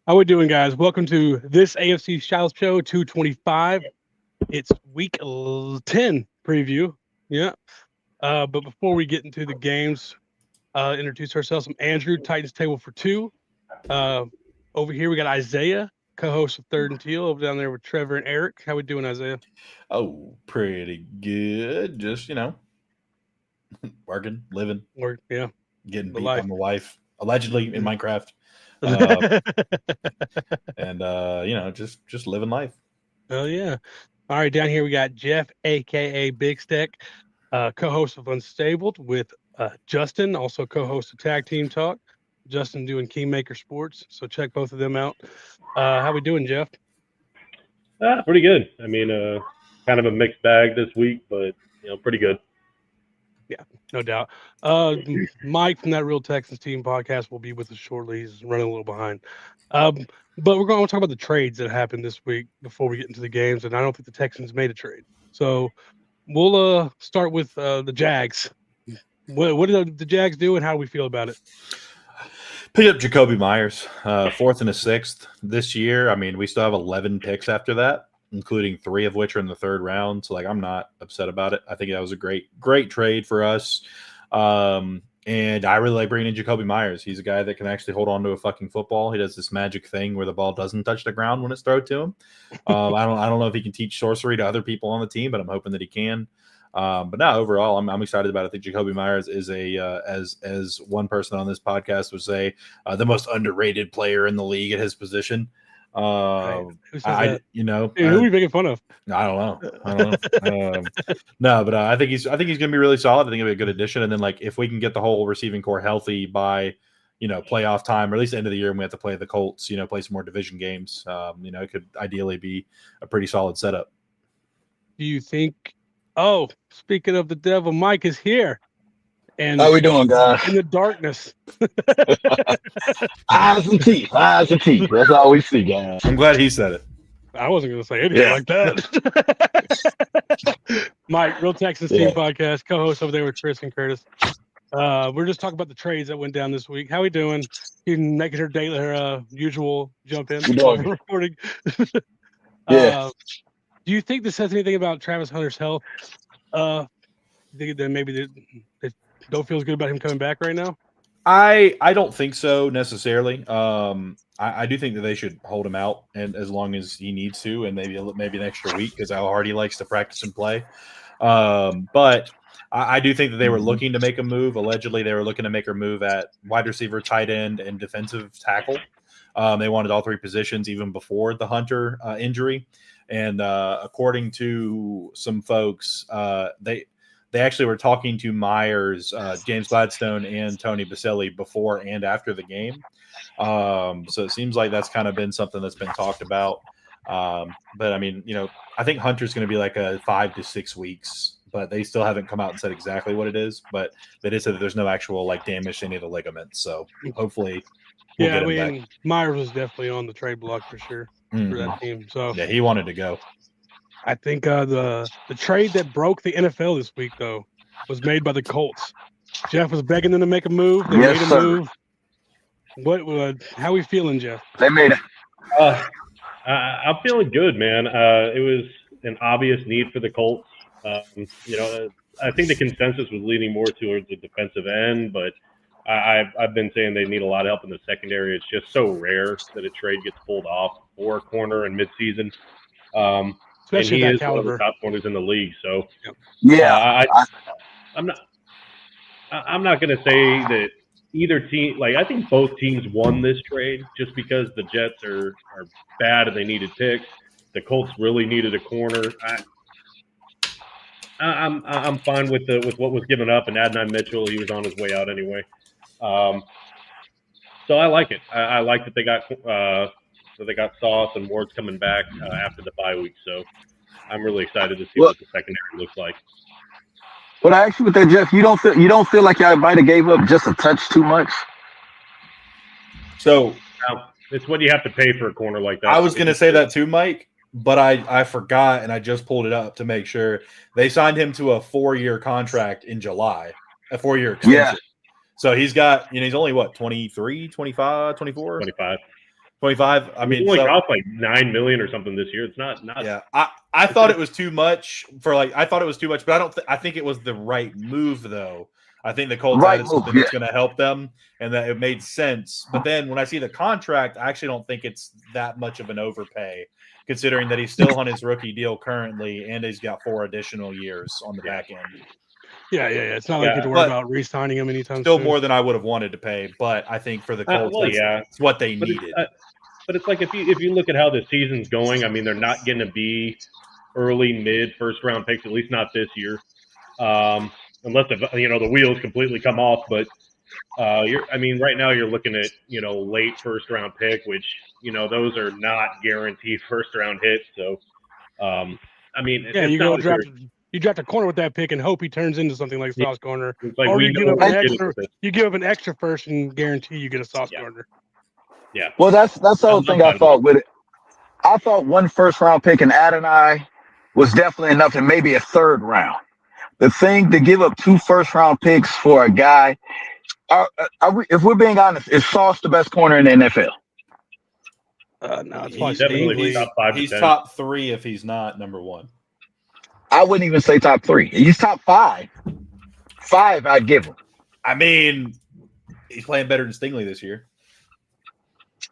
How we doing, guys? Welcome to this AFC South show 225. It's week 10 preview. Yeah. But before we get into the games, introduce ourselves. I'm Andrew, Titans Table for Two. Over here we got Isaiah, co-host of Third and Teal, over down there with Trevor and Eric. How we doing, Isaiah? Oh, pretty good. Just, working, living, Yeah. getting The beat life. by my wife, allegedly in Minecraft. And just living life. Oh yeah. All right, down here we got Jeff, aka Big Stick, co-host of Unstabled with Justin, also co-host of Tag Team Talk. Justin doing Kingmaker Sports, so check both of them out. How we doing, Jeff? Pretty good. I mean, kind of a mixed bag this week, but pretty good. Yeah, no doubt. Mike from that Real Texans Team podcast will be with us shortly. He's running a little behind. But we're going to talk about the trades that happened this week before we get into the games, and I don't think the Texans made a trade. So we'll start with the Jags. What did the Jags do, and how do we feel about it? Pick up Jacoby Myers, 4th and a 6th this year. I mean, we still have 11 picks after that, including 3 of which are in the 3rd round. So, I'm not upset about it. I think that was a great trade for us. And I really like bringing in Jacoby Myers. He's a guy that can actually hold on to a fucking football. He does this magic thing where the ball doesn't touch the ground when it's thrown to him. I don't know if he can teach sorcery to other people on the team, but I'm hoping that he can. But no, overall, I'm excited about it. I think Jacoby Myers is as one person on this podcast would say, the most underrated player in the league at his position. Who says that? Dude, who are we making fun of? I don't know. No, but I think he's going to be really solid. I think it'll be a good addition. And then if we can get the whole receiving core healthy by playoff time, or at least the end of the year, when we have to play the Colts, play some more division games. It could ideally be a pretty solid setup. Do you think? Oh, speaking of the devil, Mike is here. And how we doing, guys? In the darkness. Eyes and teeth. That's all we see, guys. I'm glad he said it. I wasn't going to say anything like that. Mike, Real Texans Team podcast, co-host over there with Chris and Curtis. We're just talking about the trades that went down this week. How we doing? You can make her daily, her usual jump in. Recording. Yeah. Do you think this says anything about Travis Hunter's health? Think that maybe they don't feel as good about him coming back right now? I don't think so necessarily. I do think that they should hold him out, and as long as he needs to, and maybe an extra week, because how hard he likes to practice and play. But I do think that they were looking to make a move. Allegedly, they were looking to make a move at wide receiver, tight end, and defensive tackle. They wanted all 3 positions even before the Hunter injury. And according to some folks, they actually were talking to Myers, James Gladstone, and Tony Baselli before and after the game. So it seems like that's kind of been something that's been talked about. But I mean, I think Hunter's going to be like a 5 to 6 weeks, but they still haven't come out and said exactly what it is. But they did say that there's no actual damage to any of the ligaments. So hopefully, Myers was definitely on the trade block for sure for that team. So yeah, he wanted to go. I think the trade that broke the NFL this week, though, was made by the Colts. Jeff was begging them to make a move. They made a move. How are we feeling, Jeff? They made it. I'm feeling good, man. It was an obvious need for the Colts. I think the consensus was leaning more towards the defensive end, but I've been saying they need a lot of help in the secondary. It's just so rare that a trade gets pulled off for a corner in midseason. Especially and he that is caliber. one of the top corners in the league. So yeah, I'm not going to say that either team. I think both teams won this trade just because the Jets are bad and they needed picks. The Colts really needed a corner. I'm fine with what was given up, and Adnan Mitchell, he was on his way out anyway. So I like it. I like that they got Sauce and Ward's coming back after the bye week. So I'm really excited to see what the secondary looks like. But actually, with that, Jeff, you don't feel like y'all might have gave up just a touch too much? So it's what you have to pay for a corner like that. I was going to say that too, Mike, but I forgot, and I just pulled it up to make sure. They signed him to a 4-year contract in July, a 4-year extension. Yeah. So he's got, he's only what, 23, 25, 24? 25. 25. I mean, he only cost like $9 million or something this year. It's not. Yeah, I thought it was too much but I think it was the right move though. I think the Colts added something that's going to help them, and that it made sense. But then when I see the contract, I actually don't think it's that much of an overpay, considering that he's still on his rookie deal currently, and he's got 4 additional years on the back end. Yeah. It's not like you have to worry about re-signing him anytime still soon. More than I would have wanted to pay, but I think for the Colts, it's what they needed. But it's like if you look at how the season's going, I mean, they're not going to be early, mid, first-round picks, at least not this year. Unless the wheels completely come off, but right now you're looking at late first round pick, which those are not guaranteed first round hits. So, you draft a corner with that pick and hope he turns into something like Sauce Gardner, like or you give up an extra first and guarantee you get a Sauce Gardner. Yeah. Well, that's the whole thing I thought with it. I thought 1 first round pick in Adonai was definitely enough, and maybe a 3rd round. The thing to give up 2 first round picks for a guy, if we're being honest, is Sauce the best corner in the NFL? No, it's he's definitely top 5. He's top 3 if he's not number 1. I wouldn't even say top 3. He's top 5. 5, I'd give him. I mean, he's playing better than Stingley this year.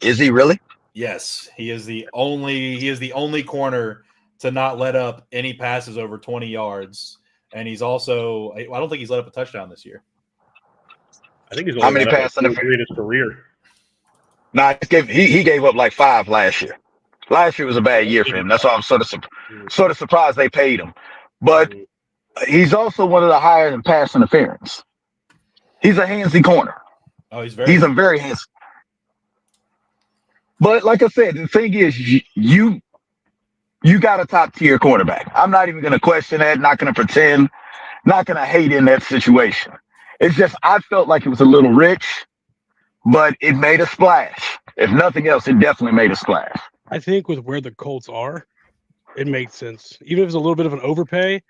Is he really? Yes, he is the only corner to not let up any passes over 20 yards. And he's also, I don't think he's let up a touchdown this year. I think he's how many passes in his career? Nah, he gave up like 5 last year. Last year was a bad year for him. That's why I'm sort of surprised they paid him. But he's also one of the higher in pass interference. He's a handsy corner. Oh, he's a very handsy. But like I said, the thing is, you got a top tier quarterback. I'm not even going to question that. Not going to pretend. Not going to hate in that situation. It's just I felt like it was a little rich, but it made a splash. If nothing else, it definitely made a splash. I think with where the Colts are, it makes sense. Even if it's a little bit of an overpay,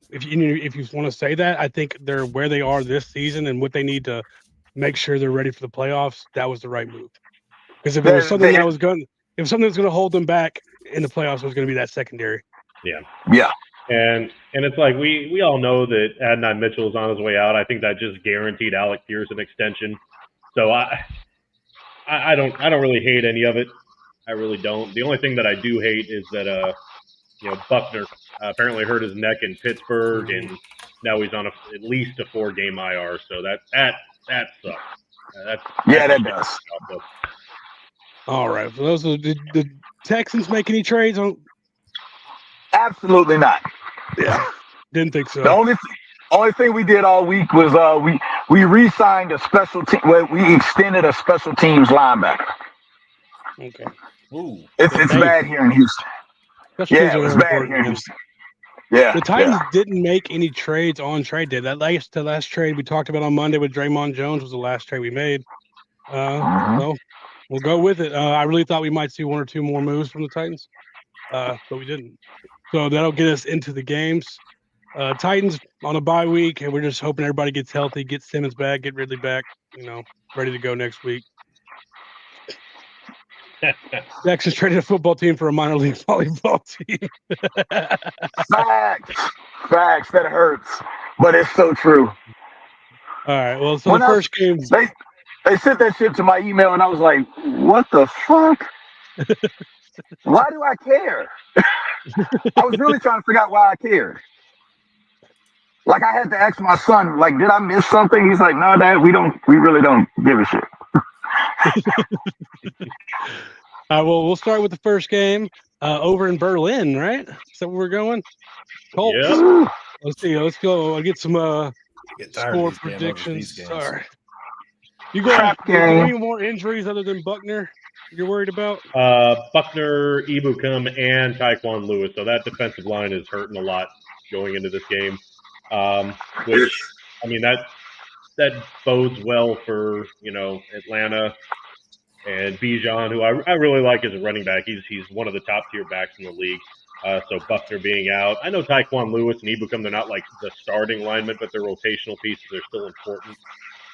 if you want to say that, I think they're where they are this season and what they need to make sure they're ready for the playoffs. That was the right move. Because if it was something that was going to hold them back in the playoffs, it was going to be that secondary. Yeah. And it's like we all know that Adonai Mitchell is on his way out. I think that just guaranteed Alec Pierce an extension. So I don't really hate any of it. I really don't. The only thing that I do hate is that Buckner apparently hurt his neck in Pittsburgh, and now he's on at least a 4-game IR. So that sucks. That does. All right. For those, did the Texans make any trades on? Absolutely not. Yeah, didn't think so. The only thing we did all week was we re-signed a special team. Well, we extended a special teams linebacker. Okay. Ooh, it's bad here in Houston. It was bad here in Houston. Yeah. The Titans didn't make any trades on trade day. The last trade we talked about on Monday with Draymond Jones was the last trade we made. Well, we'll go with it. I really thought we might see 1 or 2 more moves from the Titans, but we didn't. So that'll get us into the games. Titans on a bye week, and we're just hoping everybody gets healthy, get Simmons back, get Ridley back, ready to go next week. Texas traded a football team for a minor league volleyball team. Facts. That hurts, but it's so true. All right. Well, so the first game, they sent that shit to my email, and I was like, "What the fuck? Why do I care?" I was really trying to figure out why I cared. Like I had to ask my son, like, "Did I miss something?" He's like, "No, Dad, we really don't give a shit." Well, we'll start with the first game over in Berlin, right? Is that where we're going? Colts. Yeah. Let's see. Let's go. I'll get some score predictions. Sorry. You got any more injuries other than Buckner you're worried about? Buckner, Ibukam, and Tyquan Lewis. So that defensive line is hurting a lot going into this game. Which, I mean, that bodes well for, Atlanta and Bijan, who I really like as a running back. He's one of the top tier backs in the league. So Buckner being out. I know Tyquan Lewis and Ibukam, they're not like the starting linemen, but they're rotational pieces. They're still important.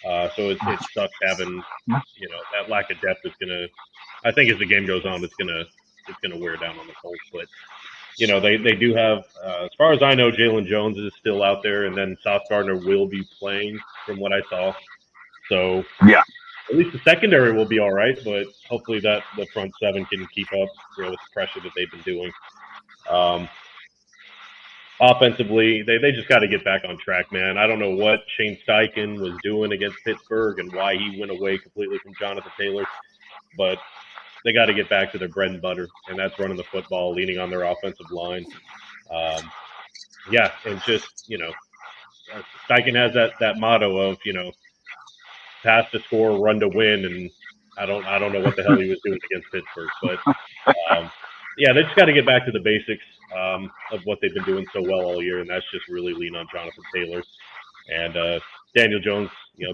So it sucks having, that lack of depth is gonna. I think as the game goes on, it's gonna wear down on the Colts. But they do have, as far as I know, Jalen Jones is still out there, and then Sauce Gardner will be playing from what I saw. So yeah, at least the secondary will be all right, but hopefully that the front seven can keep up with the pressure that they've been doing. Offensively, they just got to get back on track, man. I don't know what Shane Steichen was doing against Pittsburgh and why he went away completely from Jonathan Taylor, but they got to get back to their bread and butter, and that's running the football, leaning on their offensive line. And just, Steichen has that motto of, pass to score, run to win, and I don't know what the hell he was doing against Pittsburgh, but they just got to get back to the basics of what they've been doing so well all year, and that's just really lean on Jonathan Taylor and Daniel Jones.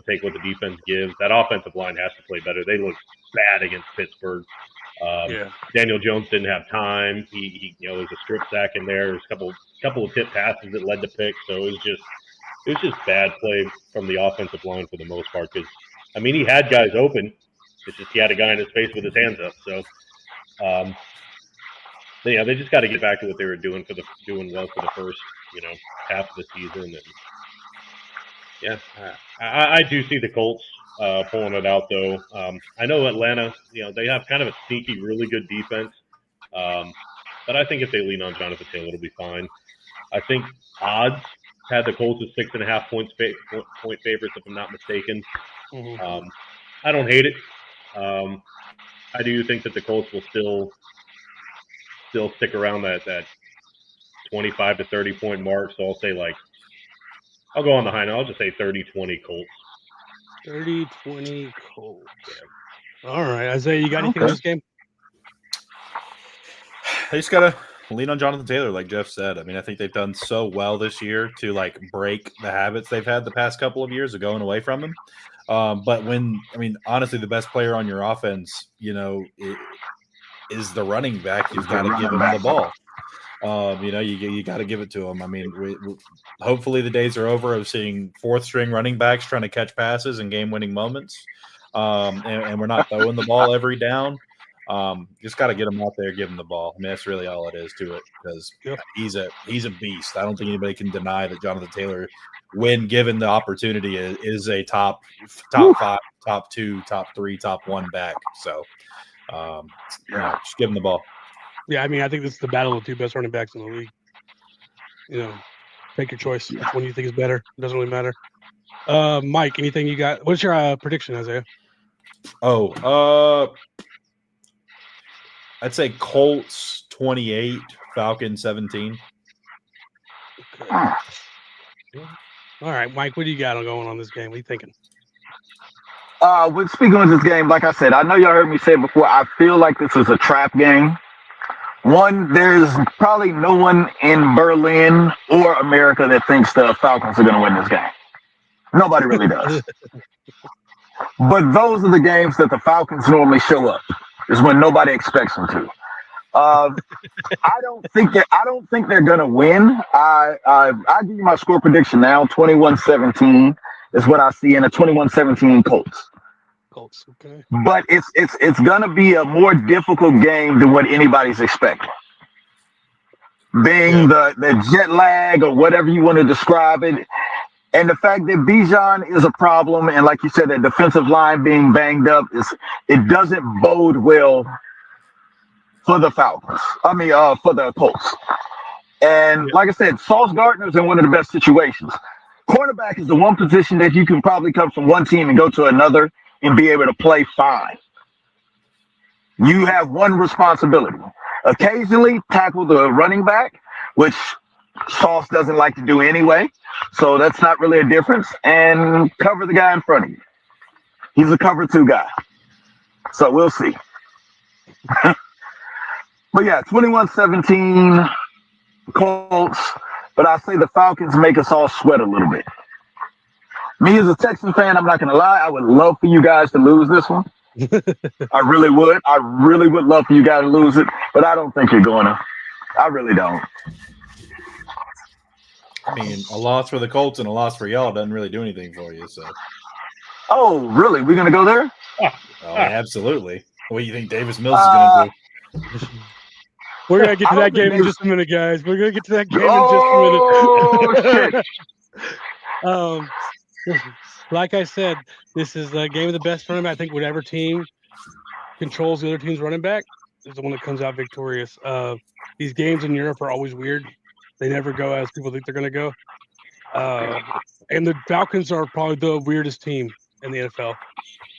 Take what the defense gives. That offensive line has to play better. They look bad against Pittsburgh. Daniel Jones didn't have time. He there's a strip sack in there. There's a couple of tip passes that led to picks. So it was just bad play from the offensive line for the most part. Because he had guys open. It's just he had a guy in his face with his hands up. So they just got to get back to what they were doing well for the first half of the season. And I do see the Colts pulling it out, though. I know Atlanta, they have kind of a sneaky, really good defense. But I think if they lean on Jonathan Taylor, it'll be fine. I think odds had the Colts at 6.5 point favorites, if I'm not mistaken. Mm-hmm. I don't hate it. I do think that the Colts will still stick around that 25 to 30 point mark. So I'll say I'll go on the high note. I'll just say 30-20 Colts. 30-20 Colts. Yeah. All right, Isaiah, you got anything in this game? They just gotta lean on Jonathan Taylor, like Jeff said. I think they've done so well this year to break the habits they've had the past couple of years of going away from him. But honestly, the best player on your offense, is the running back. You've got to give him the ball. You got to give it to him. Hopefully the days are over of seeing fourth string running backs trying to catch passes and game winning moments. And we're not throwing the ball every down. Just got to get him out there, give him the ball. I mean, that's really all it is to it, because he's a beast. I don't think anybody can deny that Jonathan Taylor, when given the opportunity, is a top 5, top 2, top 3, top 1 back. So, just give him the ball. Yeah, I mean, I think this is the battle of the two best running backs in the league. You know, take your choice. Which one you think is better? It doesn't really matter. Mike, anything you got? What's your prediction, Isaiah? I'd say Colts 28, Falcons 17. Okay. All right, Mike, what do you got going on this game? What are you thinking? With speaking of this game, like I said, I know y'all heard me say it before. I feel like this is a trap game. One, there's probably no one in Berlin or America that thinks the Falcons are going to win this game. Nobody really does. But those are the games that the Falcons normally show up. Is when nobody expects them to. I don't think they're going to win. I give you my score prediction now. 21-17 is what I see in a 21-17 Colts. Colts, okay. But it's going to be a more difficult game than what anybody's expecting. Being the jet lag or whatever you want to describe it. And the fact that Bijan is a problem, and like you said, that defensive line being banged up, it doesn't bode well for the Falcons. For the Colts. And like I said, Sauce Gardner's in one of the best situations. Cornerback is the one position that you can probably come from one team and go to another and be able to play fine. You have one responsibility. Occasionally tackle the running back, which Sauce doesn't like to do anyway. So that's not really a difference. And cover the guy in front of you. He's a cover 2 guy. So we'll see. But yeah, 21-17 Colts. But I say the Falcons make us all sweat a little bit. Me as a Texan fan, I'm not going to lie. I would love for you guys to lose this one. I really would. I really would love for you guys to lose it. But I don't think you're going to. I really don't. I mean, a loss for the Colts and a loss for y'all doesn't really do anything for you. So Oh, really? We're gonna go there? Oh, absolutely. What do you think Davis Mills is going to do? We're gonna get I to that don't think game in just a minute, guys. We're gonna get to that game Oh in just a minute. shit! Like I said, this is a game of the best running back. I think whatever team controls the other team's running back is the one that comes out victorious. These games in Europe are always weird. They never go as people think they're gonna go. And the Falcons are probably the weirdest team in the NFL.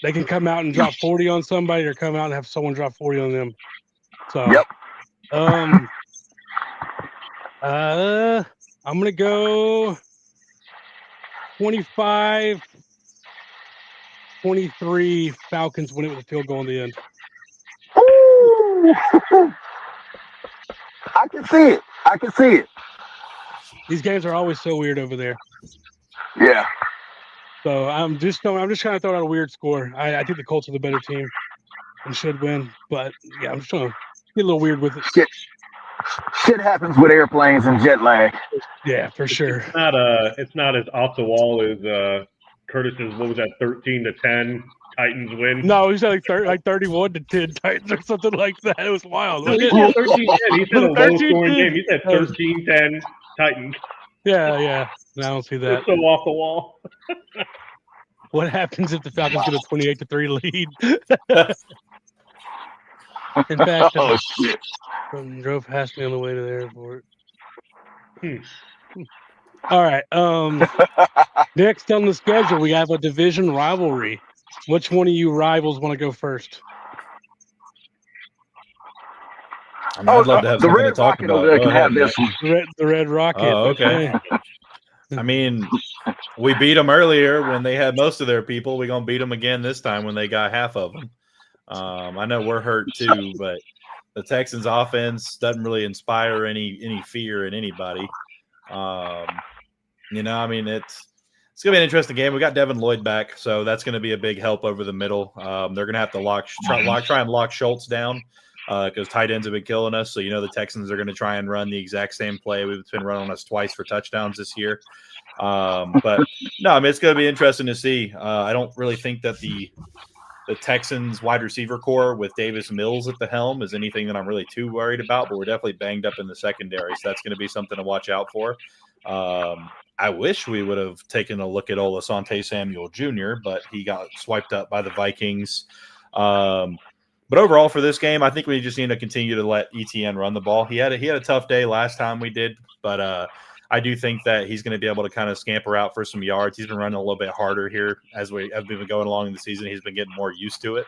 They can come out and drop 40 on somebody, or come out and have someone drop 40 on them. So, Yep. I'm gonna go 25-23. Falcons win it with a field goal in the end. Ooh. I can see it. I can see it. These games are always so weird over there. Yeah. So I'm just trying to throw out a weird score. I think the Colts are the better team and should win. But yeah, I'm just trying to get a little weird with it. Shit happens with airplanes and jet lag. Yeah, for sure. It's not as off the wall as Curtis's. What was that? 13-10 Titans win. No, he said like 31-10 Titans or something like that. It was wild. No, he said 13-10. He said a low scoring game. He said 13-10 Titans. Yeah. No, I don't see that. It's so off the wall. What happens if the Falcons get a 28-3 lead? In fact, Shit. drove past me on the way to the airport. All right. Next on the schedule, we have a division rivalry. Which one of you rivals want to go first? I mean, I'd love to have the something to Red talk Rocket about. over there Go can ahead, have this one. The Red Rocket. Oh, okay. I mean, we beat them earlier when they had most of their people. We're going to beat them again this time when they got half of them. I know we're hurt too, but the Texans offense doesn't really inspire any fear in anybody. I mean, it's going to be an interesting game. We got Devin Lloyd back, so that's going to be a big help over the middle. They're going to have to try and lock Schultz down because tight ends have been killing us. So, the Texans are going to try and run the exact same play. We've been running on us twice for touchdowns this year. But no, I mean, it's going to be interesting to see. I don't really think that the Texans wide receiver core with Davis Mills at the helm is anything that I'm really too worried about, but we're definitely banged up in the secondary. So that's going to be something to watch out for. I wish we would have taken a look at old Asante Samuel Jr., but he got swiped up by the Vikings. But overall for this game, I think we just need to continue to let ETN run the ball. He had a tough day last time we did, but I do think that he's going to be able to kind of scamper out for some yards. He's been running a little bit harder here as we've been going along in the season. He's been getting more used to it.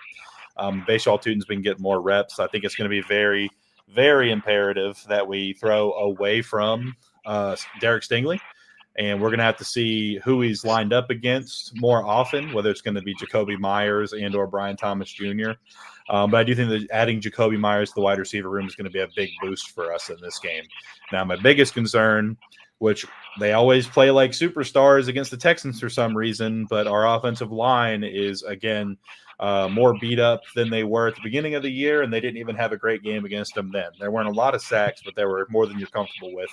Bashaw Tutin's been getting more reps. I think it's going to be very, very imperative that we throw away from Derek Stingley. And we're going to have to see who he's lined up against more often, whether it's going to be Jacoby Myers and or Brian Thomas Jr. But I do think that adding Jacoby Myers to the wide receiver room is going to be a big boost for us in this game. Now, my biggest concern, which they always play like superstars against the Texans for some reason, but our offensive line is, again, more beat up than they were at the beginning of the year, and they didn't even have a great game against them then. There weren't a lot of sacks, but there were more than you're comfortable with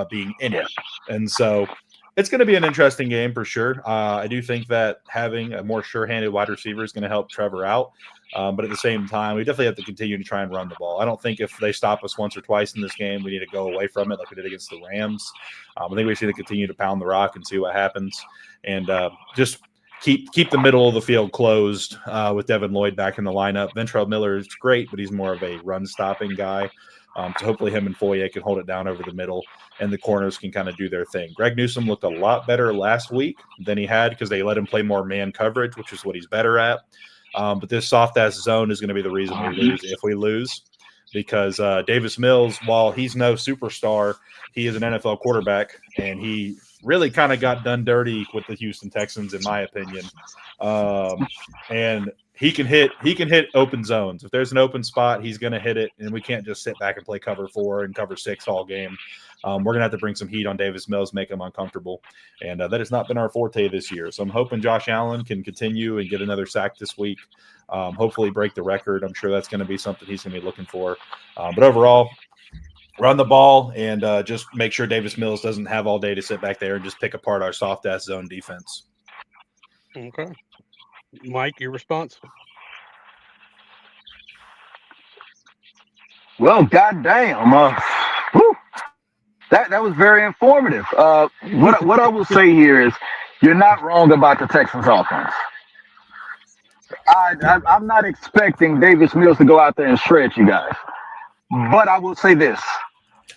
being in it. And so it's going to be an interesting game for sure. I do think that having a more sure-handed wide receiver is going to help Trevor out. But at the same time, we definitely have to continue to try and run the ball. I don't think if they stop us once or twice in this game, we need to go away from it like we did against the Rams. I think we should continue to pound the rock and see what happens. And just keep the middle of the field closed with Devin Lloyd back in the lineup. Ventrell Miller is great, but he's more of a run-stopping guy. So hopefully him and Foye can hold it down over the middle, and the corners can kind of do their thing. Greg Newsome looked a lot better last week than he had because they let him play more man coverage, which is what he's better at. But this soft-ass zone is going to be the reason we lose if we lose, because Davis Mills, while he's no superstar, he is an NFL quarterback, and he really kind of got done dirty with the Houston Texans, in my opinion. And he can hit open zones. If there's an open spot, he's going to hit it, and we can't just sit back and play cover 4 and cover 6 all game. We're going to have to bring some heat on Davis Mills, make him uncomfortable, and that has not been our forte this year. So I'm hoping Josh Allen can continue and get another sack this week, hopefully break the record. I'm sure that's going to be something he's going to be looking for. But overall, run the ball and just make sure Davis Mills doesn't have all day to sit back there and just pick apart our soft-ass zone defense. Okay. Mike, your response? Well, goddamn. Whew, that was very informative. What I will say here is, you're not wrong about the Texans offense. I'm not expecting Davis Mills to go out there and shred you guys, but I will say this: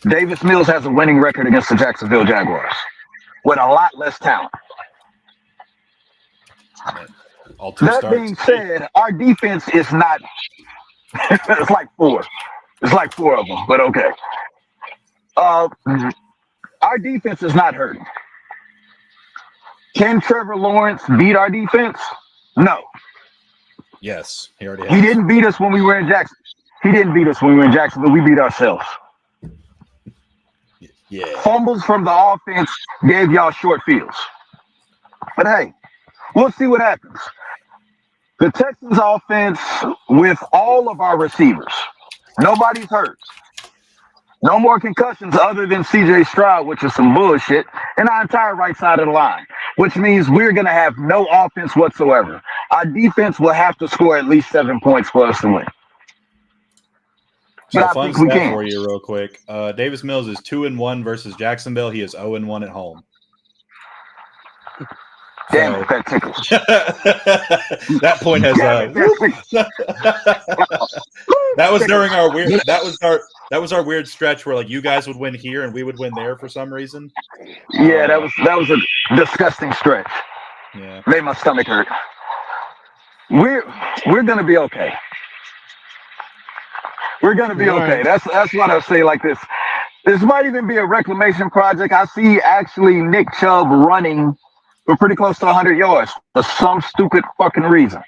Davis Mills has a winning record against the Jacksonville Jaguars with a lot less talent. All two That starts. being said, our defense is not. It's like four. It's like four of them, but okay. Our defense is not hurting. Can Trevor Lawrence beat our defense? No. Yes, he already He has. didn't beat us when we were in Jackson. He didn't beat us when we were in Jacksonville. We beat ourselves. Yeah. Fumbles from the offense gave y'all short fields. But hey, we'll see what happens. The Texans offense, with all of our receivers, nobody's hurt. No more concussions other than CJ Stroud, which is some bullshit, and our entire right side of the line, which means we're going to have no offense whatsoever. Our defense will have to score at least 7 points for us to win. So But I fun think we stat can. for you real quick. Davis Mills is 2-1 versus Jacksonville. He is 0-1 at home. Damn So- it, that tickles. that point has Damn it, that tickles. that was during our weird that was our weird stretch where like you guys would win here and we would win there for some reason. Yeah, that was a disgusting stretch. Yeah. Made my stomach hurt. We're gonna be okay. We're gonna be All okay. right. That's what I say like this. This might even be a reclamation project. I see actually Nick Chubb running for pretty close to 100 yards for some stupid fucking reason.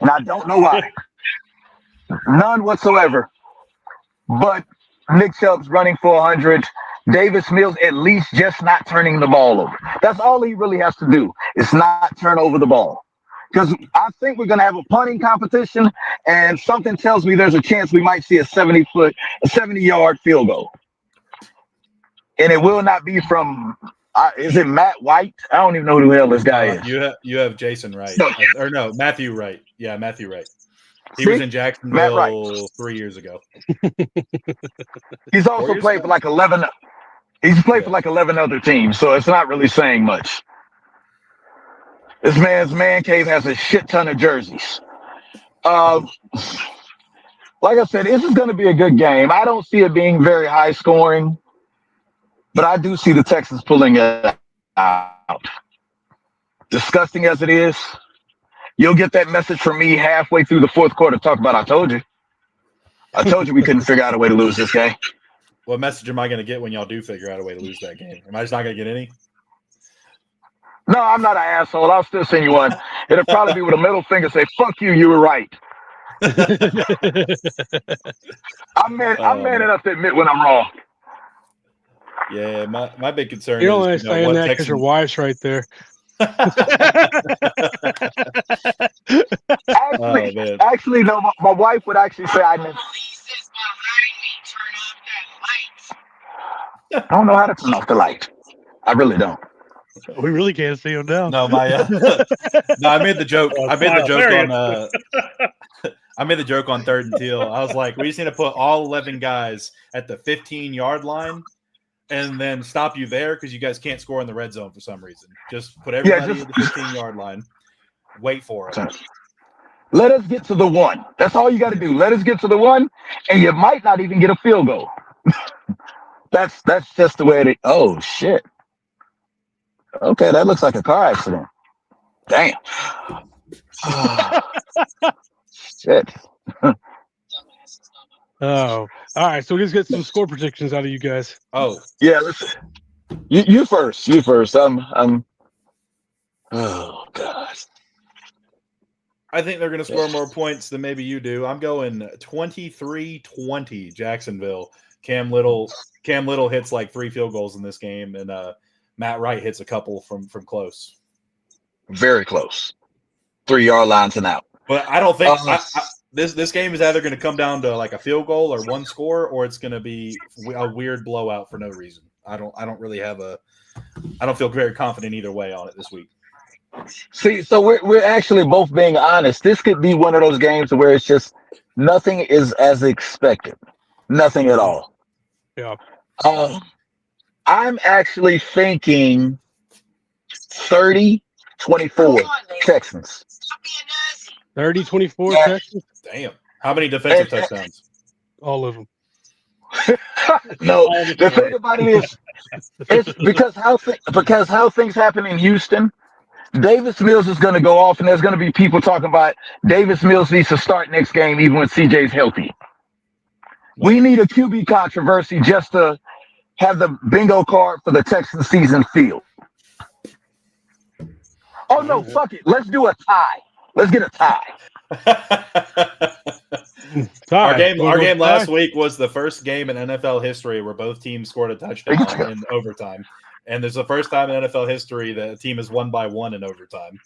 And I don't know why. None whatsoever. But Nick Chubb's running for 100. Davis Mills at least just not turning the ball over. That's all he really has to do, is not turn over the ball. Because I think we're going to have a punting competition, and something tells me there's a chance we might see a 70-yard field goal. And it will not be from, is it Matt White? I don't even know who the hell this guy is. You have Jason Wright. No. Or no, Matthew Wright. Yeah, Matthew Wright. He See? was in Matt Jacksonville Wright. 3 years ago. He's also 4 years played ago? for like 11. He's played for Yeah. like 11 other teams, so it's not really saying much. This man's man cave has a shit ton of jerseys. Like I said, this is going to be a good game. I don't see it being very high scoring, but I do see the Texans pulling it out. Disgusting as it is, you'll get that message from me halfway through the fourth quarter. Talk about, I told you we couldn't figure out a way to lose this game. What message am I going to get when y'all do figure out a way to lose that game? Am I just not going to get any? No, I'm not an asshole. I'll still send you one. It'll probably be with a middle finger, say, fuck you, you were right. I'm man enough to admit when I'm wrong. Yeah, my big concern You're is only saying what that because your wife's right there. Actually, no, my wife would actually say I don't know how to turn off the light. I really don't. We really can't see him now. No, no, I made the joke. I made the joke hilarious. on I made the joke on third and teal. I was like, we just need to put all 11 guys at the 15-yard line and then stop you there because you guys can't score in the red zone for some reason. Just put everybody at the 15-yard line. Wait for it. Let us get to the one. That's all you got to do. Let us get to the one, and you might not even get a field goal. That's just the way it is. Oh, shit. Okay, that looks like a car accident. Damn. Shit. Oh, all right. So let's get some score predictions out of you guys. Oh, Yeah, listen. You first. You first. I'm. Oh God. I think they're going to score more points than maybe you do. I'm going 23-20 Jacksonville. Cam Little hits like 3 field goals in this game, and Matt Wright hits a couple from close. Very close. 3-yard lines and out. But I don't think this game is either going to come down to like a field goal or one score, or it's going to be a weird blowout for no reason. I don't really have I don't feel very confident either way on it this week. See, so we're actually both being honest. This could be one of those games where it's just nothing is as expected, nothing at all. Yeah. I'm actually thinking 30-24 Texans. 30-24 Yeah. Texans. Damn. How many defensive And- touchdowns? All of them. No, the thing about it is, it's because how things happen in Houston. Davis Mills is going to go off, and there's going to be people talking about Davis Mills needs to start next game even when CJ's healthy. We need a QB controversy just to have the bingo card for the Texans season field. Oh no, fuck it. Let's do a tie. Let's get a tie. Our game last week was the first game in NFL history where both teams scored a touchdown in overtime. And there's the first time in NFL history that a team has won by 1 in overtime.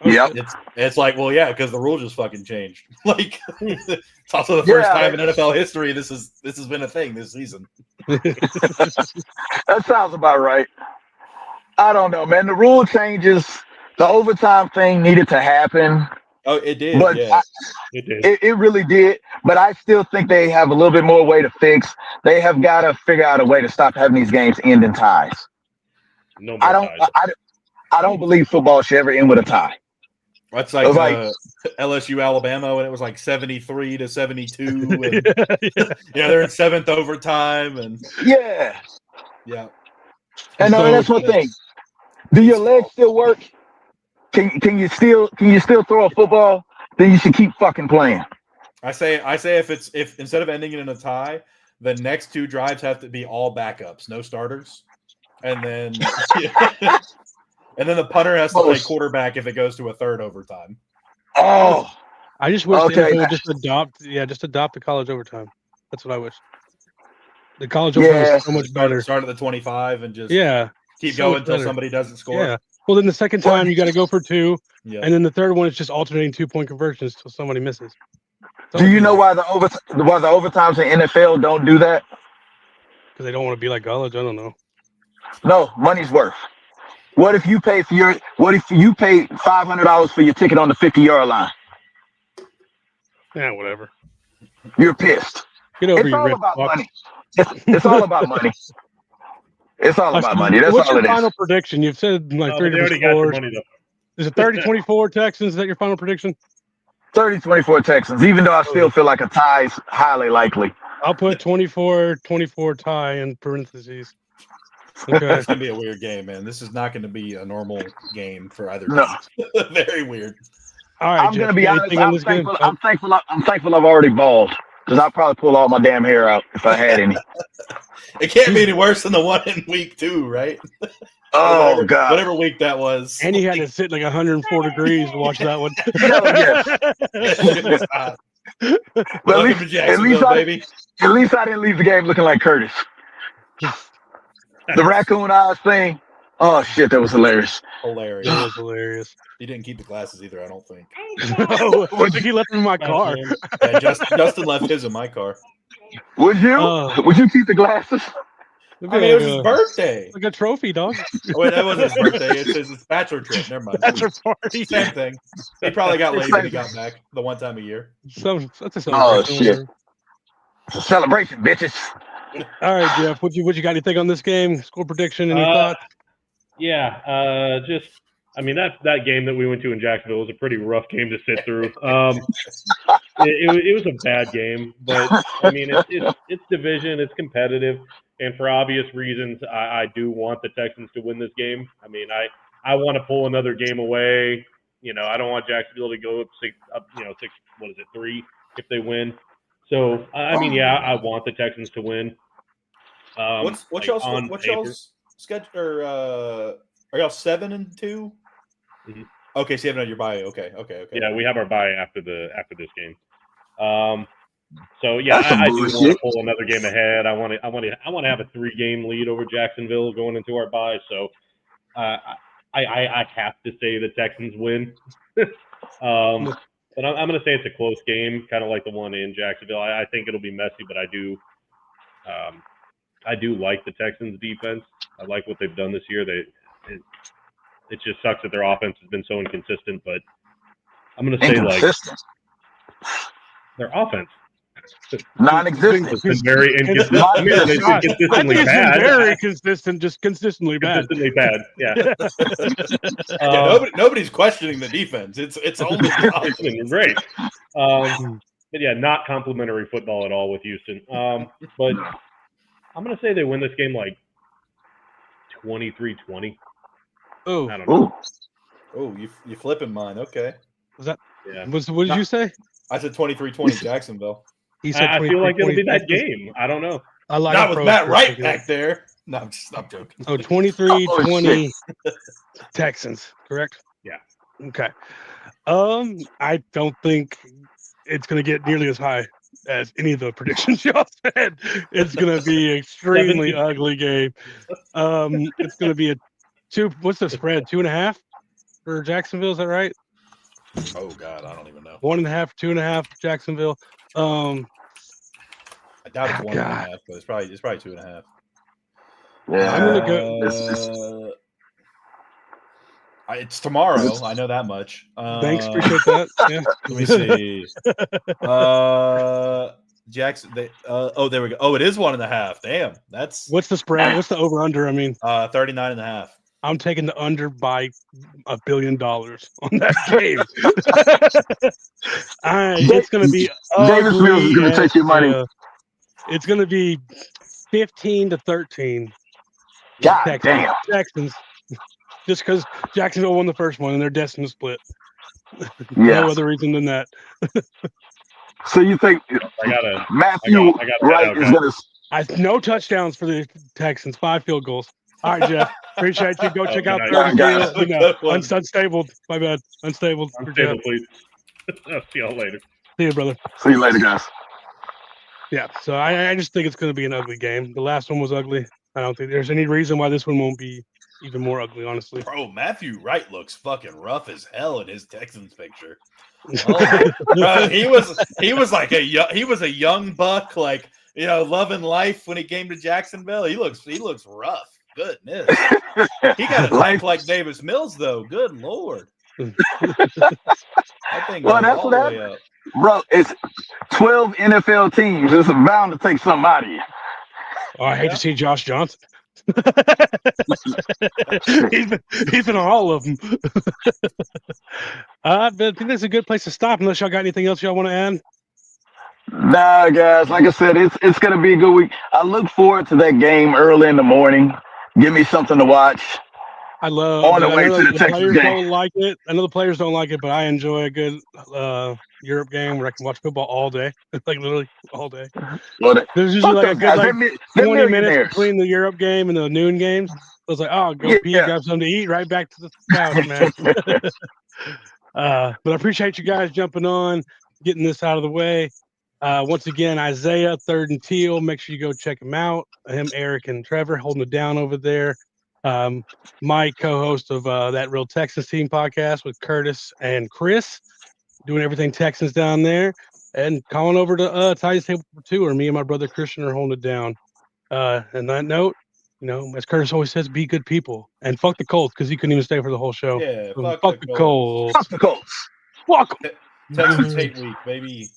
Yep. It's like, well, yeah, because the rule just fucking changed. Like, it's also the first time in NFL history this has been a thing this season. That sounds about right. I don't know, man. The rule changes. The overtime thing needed to happen. Oh, it did. But yeah. It did. It really did. But I still think they have a little bit more way to fix. They have got to figure out a way to stop having these games end in ties. No more ties. I don't believe football should ever end with a tie. That's like LSU Alabama when it was like 73-72. And, they're in 7th overtime and yeah. And So, that's one thing. Do your legs still work? Can you still throw a football? Then you should keep fucking playing. I say if instead of ending it in a tie, the next 2 drives have to be all backups, no starters, and then and then the punter has to play quarterback if it goes to a 3rd overtime. Oh, I just wish the NFL would just adopt the college overtime. That's what I wish. The college overtime is so much better. Start at the 25 and just keep so going until somebody doesn't score. Yeah. Well, then the second time you got to go for 2, yeah. and then the third one is just alternating 2-point conversions until somebody misses. Do you know why the overtimes in NFL don't do that? Because they don't want to be like college. I don't know. No, money's worth. What if you pay $500 for your ticket on the 50-yard line? Yeah, whatever. You're pissed. Get over It's your all rich about fuck. money. It's all about money. It's all about money. That's What's all your it final is. prediction? You've said like 3 they already different got their scores. money though. Is it 30-24 Texans? Is that your final prediction? 30-24 Texans, even though I still feel like a tie is highly likely. I'll put 24-24 tie in parentheses. Okay. It's gonna be a weird game, man. This is not going to be a normal game for either No. team. Very weird. All right, I'm Jeff, gonna be honest. anything on I'm this game? thankful I've already bald because I'll probably pull all my damn hair out if I had any. It can't be any worse than the one in week 2, right? Oh God! Whatever week that was. And he had to sit like 104 degrees to watch that one. But Welcome to Jacksonville, baby. at least I didn't leave the game looking like Curtis. The raccoon eyes thing. Oh shit, that was hilarious. Hilarious. That was hilarious. He didn't keep the glasses either, I don't think. I think he left them in my car. Yeah, Justin left his in my car. Would you? Would you keep the glasses? I mean, it was his birthday. Like a trophy, dog. Oh, wait, that wasn't his birthday. It's his bachelor trip. Never mind. Bachelor party. Same thing. He probably got laid when he got back the one time a year. That's a celebration. Oh shit! It's a celebration, bitches. All right, Jeff. What you got? Anything on this game? Score prediction? Any thoughts? Yeah, that game that we went to in Jacksonville was a pretty rough game to sit through. It was a bad game, but I mean it's division, it's competitive, and for obvious reasons, I do want the Texans to win this game. I mean, I want to pull another game away. You know, I don't want Jacksonville to go up 6. What is it, 3 if they win? So I want the Texans to win. What's y'all's schedule? Or are y'all 7-2? Mm-hmm. Okay, so you have it on your bye. Okay. Yeah, we have our bye after this game. So yeah, I do want to pull another game ahead. I want to have a 3-game lead over Jacksonville going into our bye. So I have to say the Texans win. But I'm going to say it's a close game, kind of like the one in Jacksonville. I think it'll be messy, but I do like the Texans defense. I like what they've done this year. It just sucks that their offense has been so inconsistent. But I'm going to say Inconsistent. their offense. Non-existent. It's been very inconsistent. I mean, it's I consistently think it's been bad. very consistent, just consistently bad. Consistently bad. Yeah. Nobody's questioning the defense. It's only the offense. It's been great. But yeah, not complimentary football at all with Houston. But I'm going to say they win this game like 23-20. Oh, I don't know. Oh, you flipping mine. Okay. was that? Yeah. What did you say? I said 23-20 Jacksonville. He said I feel like it'll be that 23. game. I don't know. I like Not with pros Matt for Wright picking back it. there. No, I'm joking. Oh, 23-20 Texans, correct? Yeah. Okay. I don't think it's going to get nearly as high as any of the predictions y'all said. It's going to be an extremely ugly game. It's going to be what's the spread? 2.5 for Jacksonville, is that right? Oh God, I don't even know. 1.5, 2.5 Jacksonville. I doubt it's Oh, 1.5, but it's probably 2.5. Yeah, I'm gonna go. It's tomorrow. I know that much. Thanks, appreciate that. Yeah. Let me see. Jackson. There we go. Oh, it is 1.5. Damn, that's What's the spread? What's the over under? I mean, 39.5. I'm taking the under by $1 billion on that game. It's going to be Davis Mills is going to take your money. It's going to be 15-13. God damn. Texans. Just because Jacksonville won the first one and they're destined to split. Yeah. No other reason than that. So you think Matthew Wright is going to? No touchdowns for the Texans. 5 field goals. All right, Jeff. Appreciate you. Go check out nice. Unstable. My bad. Unstable. Unstable, please. I'll see y'all later. See you, brother. See you later, guys. Yeah. So I just think it's going to be an ugly game. The last one was ugly. I don't think there's any reason why this one won't be even more ugly, honestly. Bro, Matthew Wright looks fucking rough as hell in his Texans picture. Oh, bro, he was like he was a young buck, like, you know, loving life when he came to Jacksonville. He looks rough. Goodness. He got a type like Davis Mills, though. Good Lord. That thing Well, goes that's all what the way up. Bro, it's 12 NFL teams. It's bound to take something out of you. Oh, I hate to see Josh Johnson. he's been on all of them. I think that's a good place to stop. Unless y'all got anything else y'all want to add? Nah, guys. Like I said, it's going to be a good week. I look forward to that game early in the morning. Give me something to watch. I love on the way to the Texas players game. Don't like it. I know the players don't like it, but I enjoy a good Europe game where I can watch football all day, like literally all day. Well, there's usually like a good guys, 20 minutes between the Europe game and the noon games. So I was like, oh, go pee, grab something to eat, right back to the couch, man. But I appreciate you guys jumping on, getting this out of the way. Once again, Isaiah, Third and Teal. Make sure you go check him out. Him, Eric, and Trevor holding it down over there. My co-host of that Real Texans Team podcast with Curtis and Chris, doing everything Texans down there, and calling over to Ty's Table for Two, or me and my brother Christian are holding it down. And that note, you know, as Curtis always says, be good people and fuck the Colts because he couldn't even stay for the whole show. Yeah, so fuck the Colts. Fuck the Colts. Fuck them. Texans hate week, baby.